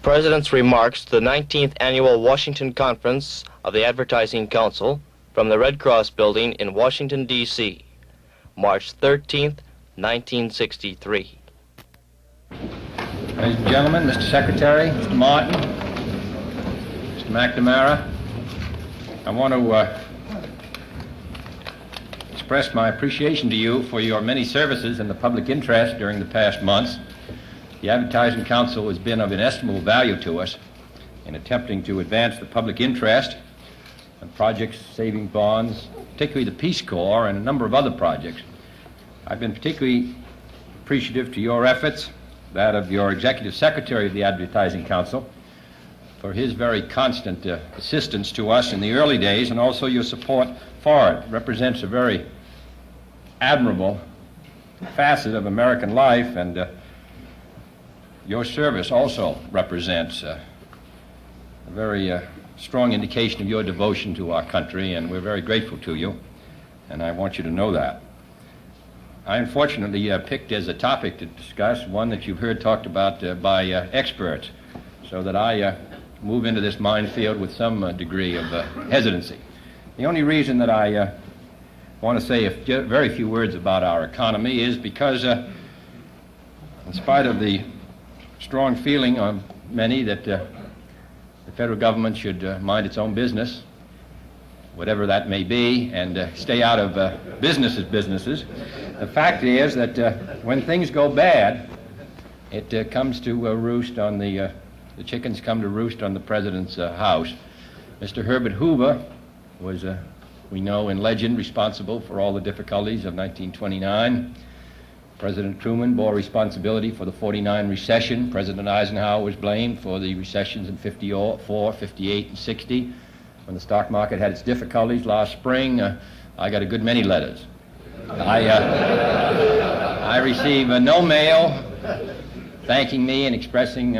President's remarks to the 19th Annual Washington Conference of the Advertising Council from the Red Cross Building in Washington, D.C., March 13th, 1963. Ladies and gentlemen, Mr. Secretary, Mr. Martin, Mr. McNamara, I want to express my appreciation to you for your many services in the public interest during the past months. The Advertising Council has been of inestimable value to us in attempting to advance the public interest on projects saving bonds, particularly the Peace Corps and a number of other projects. I've been particularly appreciative to your efforts, that of your Executive Secretary of the Advertising Council, for his very constant assistance to us in the early days, and also your support for it. It represents a very admirable facet of American life, and your service also represents a very strong indication of your devotion to our country, and we're very grateful to you, and I want you to know that. I unfortunately picked as a topic to discuss one that you've heard talked about by experts, so that I move into this minefield with some degree of hesitancy. The only reason that I want to say very few words about our economy is because, in spite of the strong feeling of many that the federal government should mind its own business, whatever that may be, and stay out of businesses. The fact is that when things go bad, it comes to roost on the chickens come to roost on the president's house. Mr. Herbert Hoover was, we know in legend, responsible for all the difficulties of 1929. President Truman bore responsibility for the 49 recession. President Eisenhower was blamed for the recessions in 54, 58, and 60. When the stock market had its difficulties last spring, I got a good many letters. I received no mail thanking me and expressing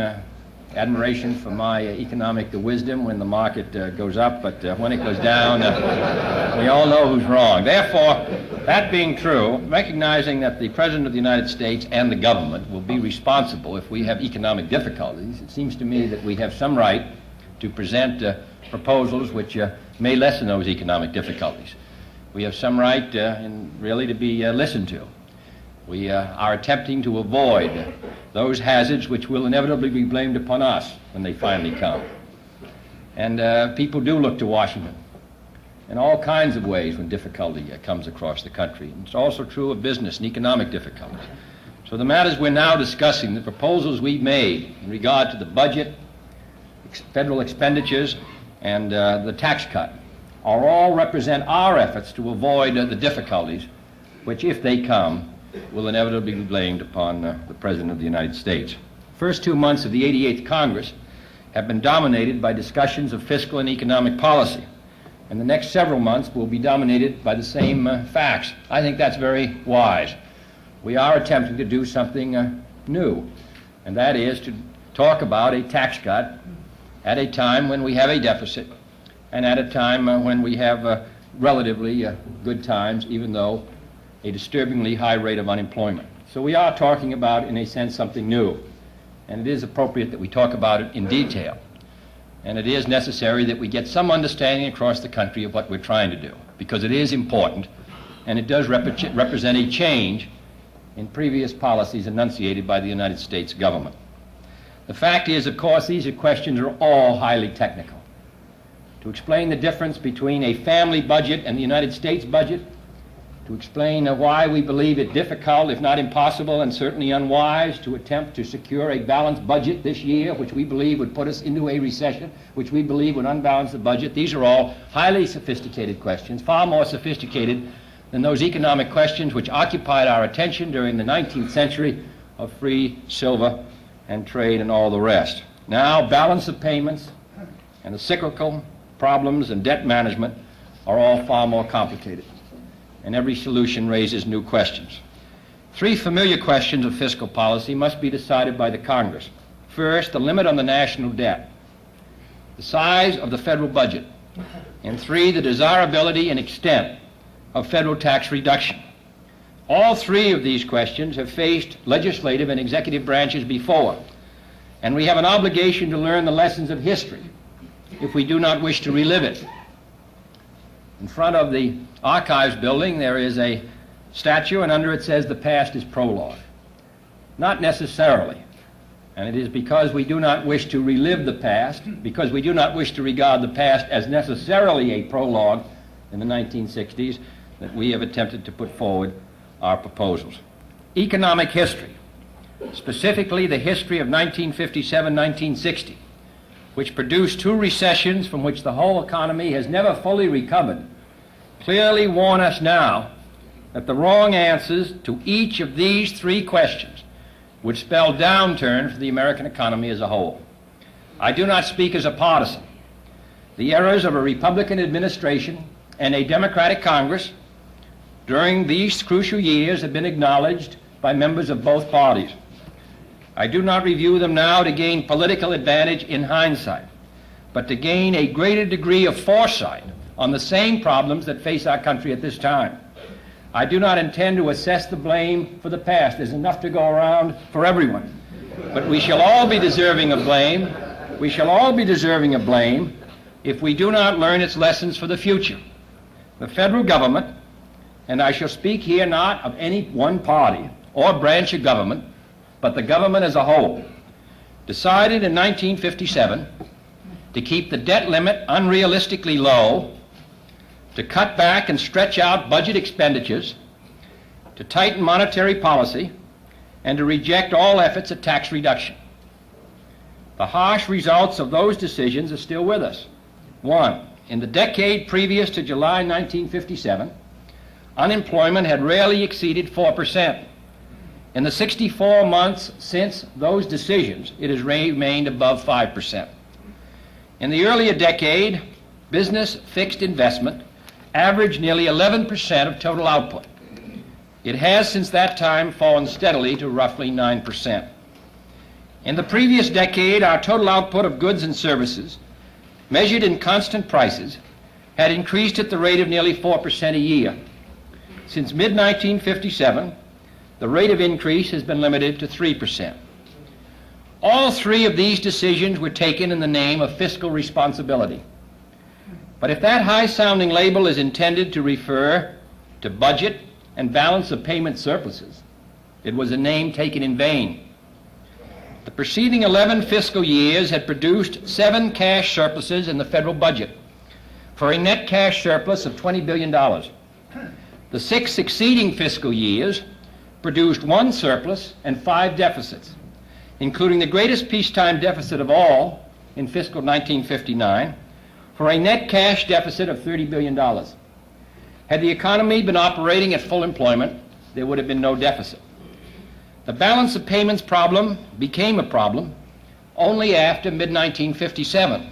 admiration for my economic wisdom when the market goes up, but when it goes down, we all know who's wrong. Therefore, that being true, recognizing that the President of the United States and the government will be responsible if we have economic difficulties, it seems to me that we have some right to present proposals which may lessen those economic difficulties. We have some right really to be listened to. We are attempting to avoid those hazards which will inevitably be blamed upon us when they finally come. And people do look to Washington in all kinds of ways when difficulty comes across the country. And it's also true of business and economic difficulties. So the matters we're now discussing, the proposals we've made in regard to the budget, federal expenditures, and the tax cut, all represent our efforts to avoid the difficulties which, if they come, will inevitably be blamed upon the President of the United States. The first 2 months of the 88th Congress have been dominated by discussions of fiscal and economic policy, and the next several months will be dominated by the same facts. I think that's very wise. We are attempting to do something new, and that is to talk about a tax cut at a time when we have a deficit and at a time when we have relatively good times, even though a disturbingly high rate of unemployment. So we are talking about, in a sense, something new, and it is appropriate that we talk about it in detail. And it is necessary that we get some understanding across the country of what we're trying to do, because it is important, and it does represent a change in previous policies enunciated by the United States government. The fact is, of course, these questions are all highly technical. To explain the difference between a family budget and the United States budget, to explain why we believe it difficult, if not impossible, and certainly unwise to attempt to secure a balanced budget this year, which we believe would put us into a recession, which we believe would unbalance the budget. These are all highly sophisticated questions, far more sophisticated than those economic questions which occupied our attention during the 19th century of free silver and trade and all the rest. Now, balance of payments and the cyclical problems and debt management are all far more complicated, and every solution raises new questions. Three familiar questions of fiscal policy must be decided by the Congress. First, the limit on the national debt, the size of the federal budget, and three, the desirability and extent of federal tax reduction. All three of these questions have faced legislative and executive branches before, and we have an obligation to learn the lessons of history if we do not wish to relive it. In front of the Archives building there is a statue, and under it says, "The past is prologue." Not necessarily. And it is because we do not wish to relive the past, because we do not wish to regard the past as necessarily a prologue in the 1960s, that we have attempted to put forward our proposals. Economic history, specifically the history of 1957-1960, which produced two recessions from which the whole economy has never fully recovered, clearly warn us now that the wrong answers to each of these three questions would spell downturn for the American economy as a whole. I do not speak as a partisan. The errors of a Republican administration and a Democratic Congress during these crucial years have been acknowledged by members of both parties. I do not review them now to gain political advantage in hindsight, but to gain a greater degree of foresight on the same problems that face our country at this time. I do not intend to assess the blame for the past. There's enough to go around for everyone. But we shall all be deserving of blame. We shall all be deserving of blame if we do not learn its lessons for the future. The federal government, and I shall speak here not of any one party or branch of government, but the government as a whole, decided in 1957 to keep the debt limit unrealistically low, to cut back and stretch out budget expenditures, to tighten monetary policy, and to reject all efforts at tax reduction. The harsh results of those decisions are still with us. One, in the decade previous to July 1957, unemployment had rarely exceeded 4%. In the 64 months since those decisions, it has remained above 5%. In the earlier decade, business fixed investment averaged nearly 11% of total output. It has since that time fallen steadily to roughly 9%. In the previous decade, our total output of goods and services, measured in constant prices, had increased at the rate of nearly 4% a year. Since mid-1957, the rate of increase has been limited to 3%. All three of these decisions were taken in the name of fiscal responsibility. But if that high-sounding label is intended to refer to budget and balance of payment surpluses, it was a name taken in vain. The preceding 11 fiscal years had produced 7 cash surpluses in the federal budget for a net cash surplus of $20 billion. The 6 succeeding fiscal years produced 1 surplus and 5 deficits, including the greatest peacetime deficit of all in fiscal 1959, for a net cash deficit of $30 billion. Had the economy been operating at full employment, there would have been no deficit. The balance of payments problem became a problem only after mid-1957,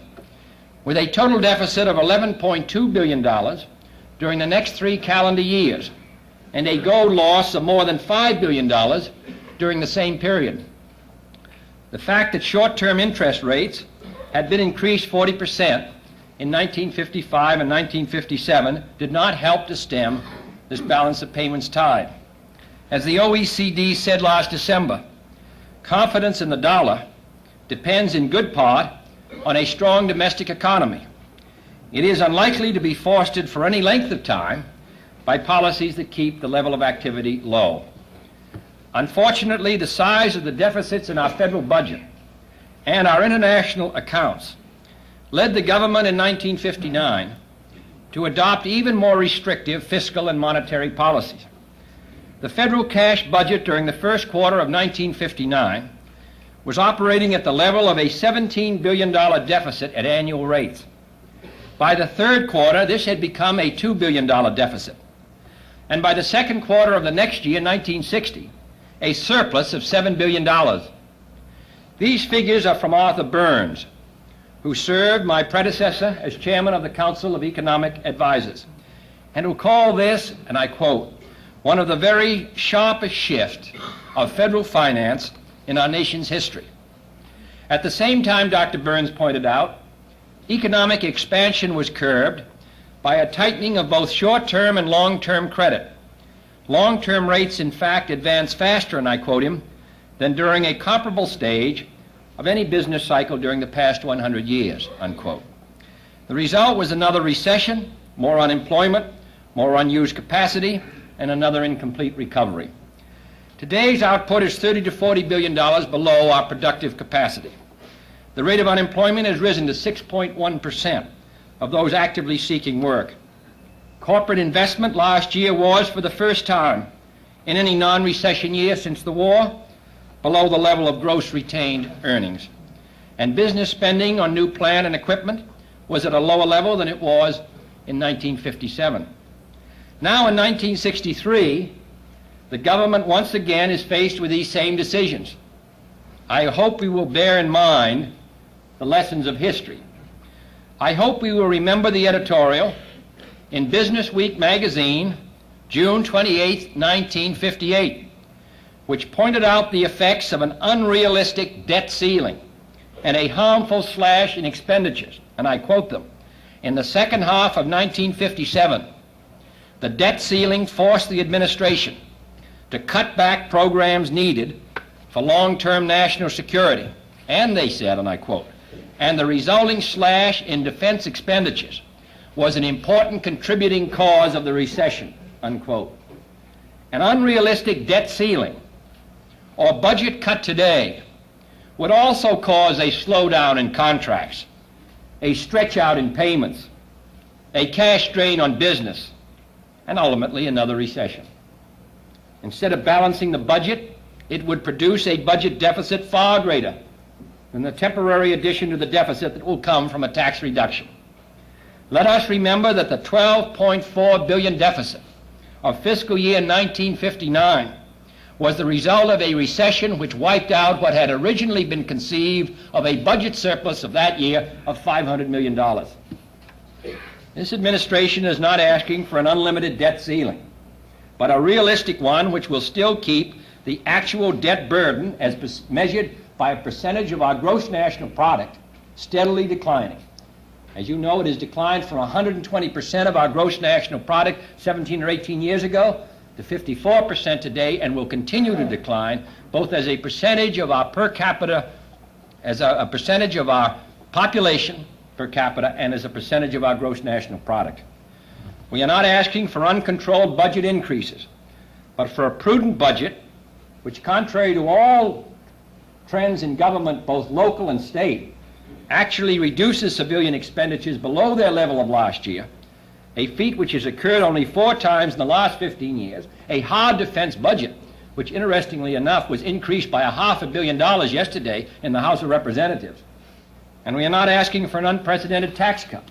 with a total deficit of $11.2 billion during the next 3 calendar years, and a gold loss of more than $5 billion during the same period. The fact that short-term interest rates had been increased 40% in 1955 and 1957 did not help to stem this balance of payments tide. As the OECD said last December, confidence in the dollar depends in good part on a strong domestic economy. It is unlikely to be fostered for any length of time by policies that keep the level of activity low. Unfortunately, the size of the deficits in our federal budget and our international accounts led the government in 1959 to adopt even more restrictive fiscal and monetary policies. The federal cash budget during the first quarter of 1959 was operating at the level of a $17 billion deficit at annual rates. By the third quarter, this had become a $2 billion deficit. And by the second quarter of the next year, 1960, a surplus of $7 billion. These figures are from Arthur Burns, who served my predecessor as chairman of the Council of Economic Advisors, and who called this, and I quote, one of the very sharpest shifts of federal finance in our nation's history. At the same time, Dr. Burns pointed out, economic expansion was curbed by a tightening of both short-term and long-term credit. Long-term rates, in fact, advanced faster, and I quote him, than during a comparable stage of any business cycle during the past 100 years, unquote. The result was another recession, more unemployment, more unused capacity, and another incomplete recovery. Today's output is $30 to $40 billion below our productive capacity. The rate of unemployment has risen to 6.1% of those actively seeking work. Corporate investment last year was, for the first time in any non-recession year since the war, below the level of gross retained earnings. And business spending on new plant and equipment was at a lower level than it was in 1957. Now in 1963, the government once again is faced with these same decisions. I hope we will bear in mind the lessons of history. I hope we will remember the editorial in Business Week magazine, June 28, 1958, which pointed out the effects of an unrealistic debt ceiling and a harmful slash in expenditures. And I quote them, "In the second half of 1957, the debt ceiling forced the administration to cut back programs needed for long-term national security. And they said, and I quote, and the resulting slash in defense expenditures was an important contributing cause of the recession," unquote. An unrealistic debt ceiling or budget cut today would also cause a slowdown in contracts, a stretch out in payments, a cash drain on business, and ultimately another recession. Instead of balancing the budget, it would produce a budget deficit far greater than the temporary addition to the deficit that will come from a tax reduction. Let us remember that the $12.4 billion deficit of fiscal year 1959 was the result of a recession which wiped out what had originally been conceived of a budget surplus of that year of $500 million. This administration is not asking for an unlimited debt ceiling, but a realistic one which will still keep the actual debt burden, as measured by a percentage of our gross national product, steadily declining. As you know, it has declined from 120% of our gross national product 17 or 18 years ago to 54% today, and will continue to decline both as a percentage of our per capita, as a percentage of our population per capita, and as a percentage of our gross national product. We are not asking for uncontrolled budget increases, but for a prudent budget which, contrary to all trends in government, both local and state, actually reduces civilian expenditures below their level of last year, a feat which has occurred only 4 times in the last 15 years, a hard defense budget, which interestingly enough was increased by $500 million yesterday in the House of Representatives. And we are not asking for an unprecedented tax cut,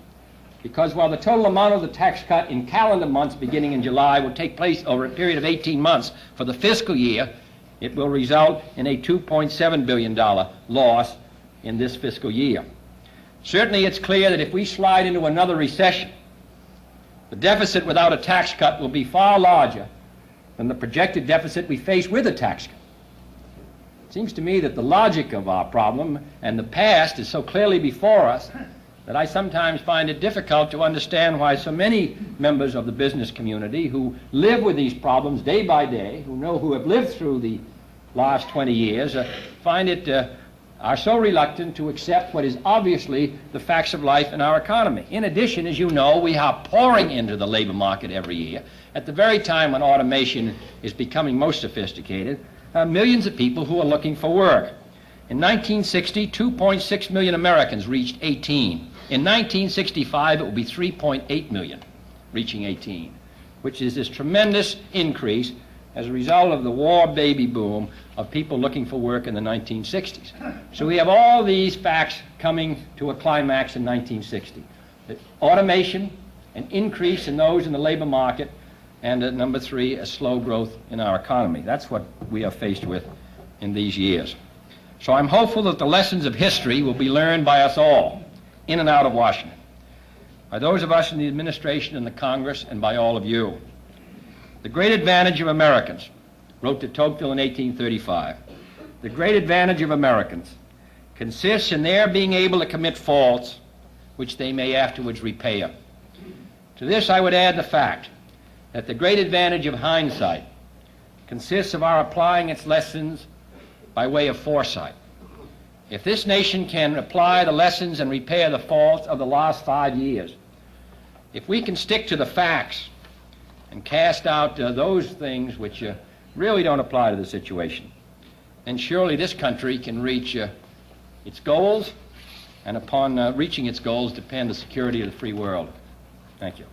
because while the total amount of the tax cut in calendar months beginning in July will take place over a period of 18 months for the fiscal year, it will result in a $2.7 billion loss in this fiscal year. Certainly it's clear that if we slide into another recession, the deficit without a tax cut will be far larger than the projected deficit we face with a tax cut. It seems to me that the logic of our problem and the past is so clearly before us that I sometimes find it difficult to understand why so many members of the business community who live with these problems day by day, who have lived through the last 20 years, are so reluctant to accept what is obviously the facts of life in our economy. In addition, as you know, we are pouring into the labor market every year at the very time when automation is becoming most sophisticated, millions of people who are looking for work. In 1960, 2.6 million Americans reached 18. In 1965, it will be 3.8 million reaching 18, which is this tremendous increase as a result of the war baby boom of people looking for work in the 1960s. So we have all these facts coming to a climax in 1960. The automation, an increase in those in the labor market, and number 3, a slow growth in our economy. That's what we are faced with in these years. So I'm hopeful that the lessons of history will be learned by us all, in and out of Washington, by those of us in the administration and the Congress, and by all of you. The great advantage of Americans, wrote de Tocqueville in 1835, the great advantage of Americans consists in their being able to commit faults which they may afterwards repair. To this I would add the fact that the great advantage of hindsight consists of our applying its lessons by way of foresight. If this nation can apply the lessons and repair the faults of the last 5 years, if we can stick to the facts and cast out those things which really don't apply to the situation, then surely this country can reach its goals, and upon reaching its goals depend the security of the free world. Thank you.